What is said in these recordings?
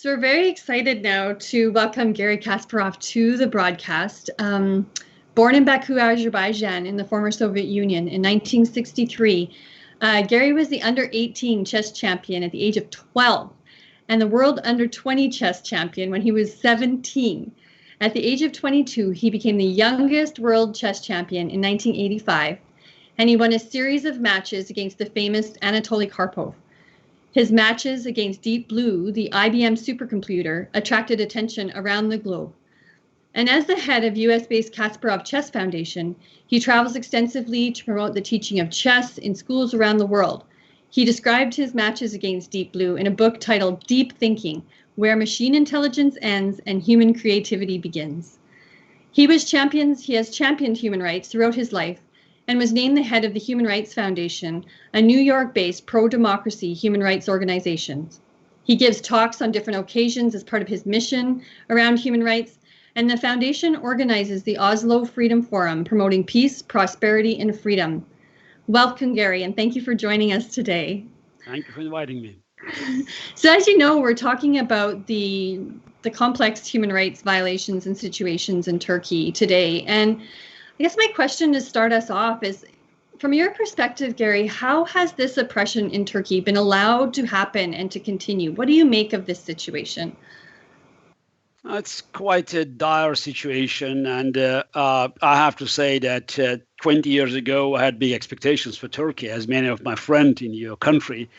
So we're very excited now to welcome Garry Kasparov to the broadcast. Born in Baku, Azerbaijan, in the former Soviet Union in 1963, Garry was the under-18 chess champion at the age of 12 and the world under-20 chess champion when he was 17. At the age of 22, he became the youngest world chess champion in 1985, and he won a series of matches against the famous Anatoly Karpov. His matches against Deep Blue, the IBM supercomputer, attracted attention around the globe. And as the head of US-based Kasparov Chess Foundation, he travels extensively to promote the teaching of chess in schools around the world. He described his matches against Deep Blue in a book titled Deep Thinking, Where Machine Intelligence Ends and Human Creativity Begins. He has championed human rights throughout his life and was named the head of the Human Rights Foundation, a New York-based pro-democracy human rights organization. He gives talks on different occasions as part of his mission around human rights, and the foundation organizes the Oslo Freedom Forum, promoting peace, prosperity, and freedom. Welcome, Garry, and thank you for joining us today. Thank you for inviting me. So as you know, we're talking about the complex human rights violations and situations in Turkey today. And I guess my question to start us off is, from your perspective, Garry, how has this oppression in Turkey been allowed to happen and to continue? What do you make of this situation? It's quite a dire situation. And I have to say that 20 years ago, I had big expectations for Turkey, as many of my friends in your country,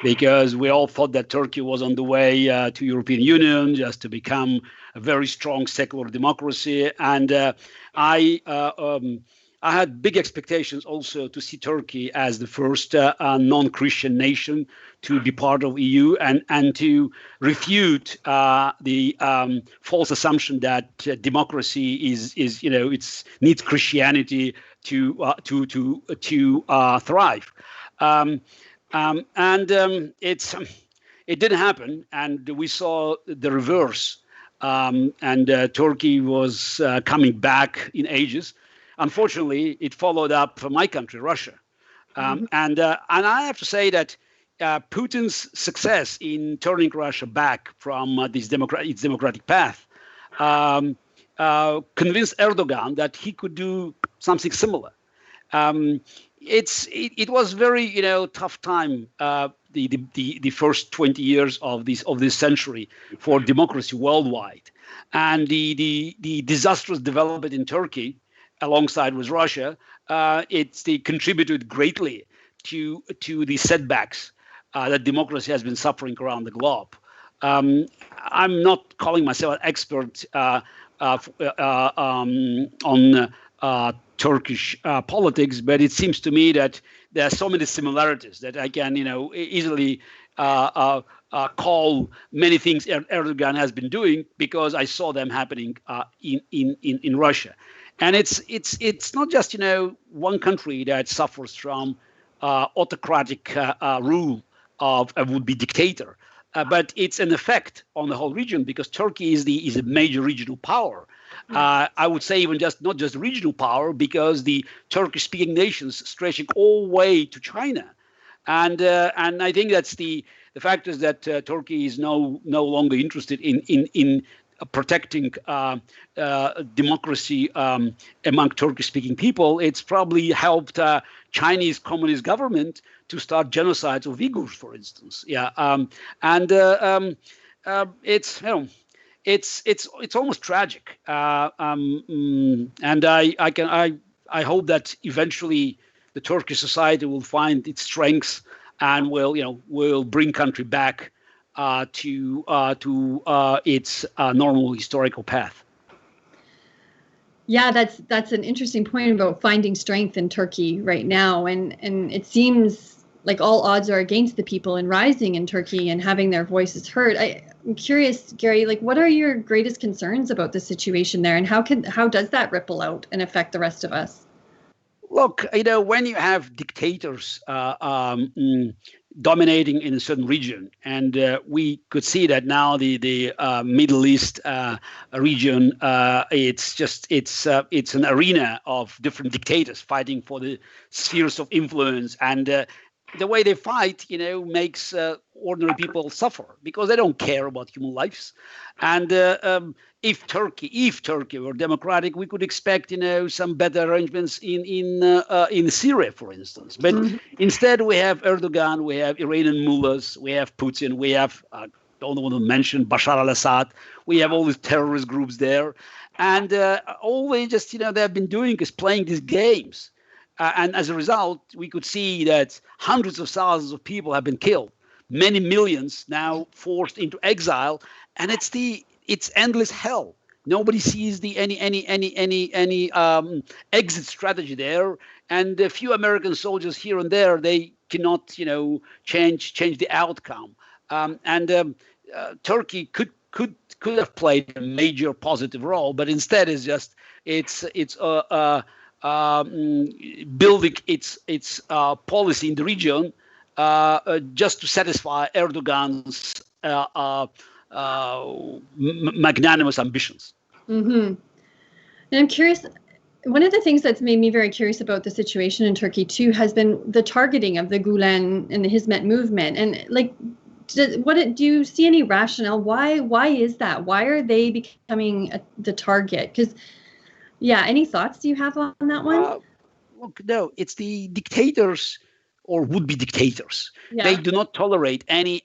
because we all thought that Turkey was on the way to European Union, just to become a very strong secular democracy. And I had big expectations also to see Turkey as the first non-Christian nation to be part of EU and to refute the false assumption that democracy is it needs Christianity to thrive. It didn't happen, and we saw the reverse. Turkey was coming back in ages. Unfortunately, it followed up for my country, Russia. And I have to say that Putin's success in turning Russia back from its democratic path convinced Erdogan that he could do something similar. It was very tough time, the first 20 years of this century for democracy worldwide, and the disastrous development in Turkey alongside with Russia, they contributed greatly to the setbacks that democracy has been suffering around the globe. I'm not calling myself an expert on Turkish politics, but it seems to me that there are so many similarities that I can, easily call many things Erdogan has been doing because I saw them happening in Russia. And it's not just one country that suffers from autocratic rule of a would-be dictator, but it's an effect on the whole region because Turkey is a major regional power. I would say even not just regional power, because the Turkish-speaking nations stretching all the way to China, and I think that's the fact is that Turkey is no longer interested in protecting democracy among Turkish-speaking people. It's probably helped Chinese Communist government to start genocides of Uyghurs, for instance. It's almost tragic, and I hope that eventually the Turkish society will find its strengths and will bring country back to its normal historical path. Yeah, that's an interesting point about finding strength in Turkey right now, and it seems like all odds are against the people and rising in Turkey and having their voices heard. I'm curious, Garry, what are your greatest concerns about the situation there, and how does that ripple out and affect the rest of us? Look, when you have dictators dominating in a certain region, and we could see that now the Middle East region, it's an arena of different dictators fighting for the spheres of influence, and the way they fight, makes ordinary people suffer because they don't care about human lives. And if Turkey were democratic, we could expect, some better arrangements in Syria, for instance. But instead, we have Erdogan, we have Iranian mullahs, we have Putin, we have don't want to mention Bashar al-Assad. We have all these terrorist groups there, and all they just they have been doing is playing these games. And as a result, we could see that hundreds of thousands of people have been killed, many millions now forced into exile, and it's endless hell. Nobody sees any exit strategy there, and a few American soldiers here and there, they cannot change the outcome. Turkey could have played a major positive role, but instead it's building its policy in the region just to satisfy Erdogan's magnanimous ambitions. Mm-hmm. And I'm curious, one of the things that's made me very curious about the situation in Turkey too has been the targeting of the Gulen and the Hizmet movement. And do you see any rationale? Why is that? Why are they becoming the target? Because any thoughts do you have on that one? Look, no, it's the dictators or would-be dictators. Yeah. They do not tolerate any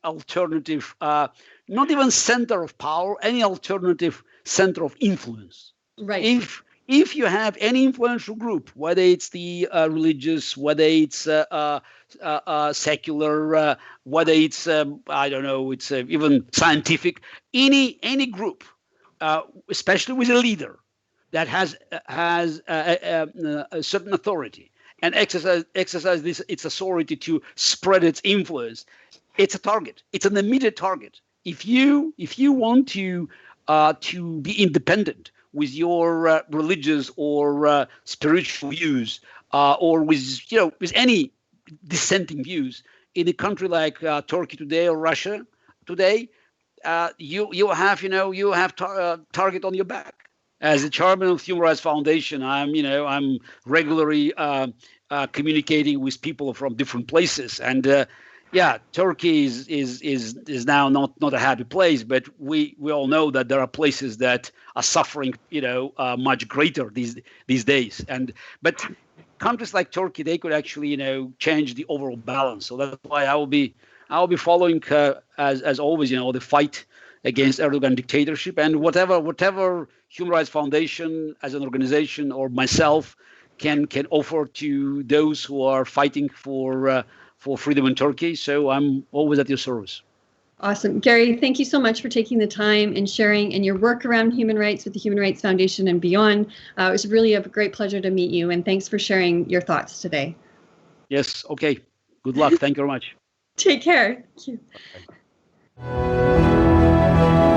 alternative, not even center of power, any alternative center of influence. Right. If you have any influential group, whether it's the religious, whether it's secular, whether it's it's even scientific, any group, especially with a leader that has a certain authority and exercise its authority to spread its influence, it's a target. It's an immediate target. If you want to be independent with your religious or spiritual views, or with any dissenting views in a country like Turkey today or Russia today, you have target on your back. As the chairman of the Human Rights Foundation, I'm regularly communicating with people from different places, and Turkey is now not a happy place, but we all know that there are places that are suffering, much greater these days. But countries like Turkey, they could actually, change the overall balance. So that's why I will be following, as always, the fight against Erdogan dictatorship, and whatever Human Rights Foundation as an organization or myself can offer to those who are fighting for freedom in Turkey. So I'm always at your service. Awesome. Garry, thank you so much for taking the time and sharing and your work around human rights with the Human Rights Foundation and beyond. It was really a great pleasure to meet you, and thanks for sharing your thoughts today. Yes. Okay. Good luck. Thank you very much. Take care. Thank you. Bye.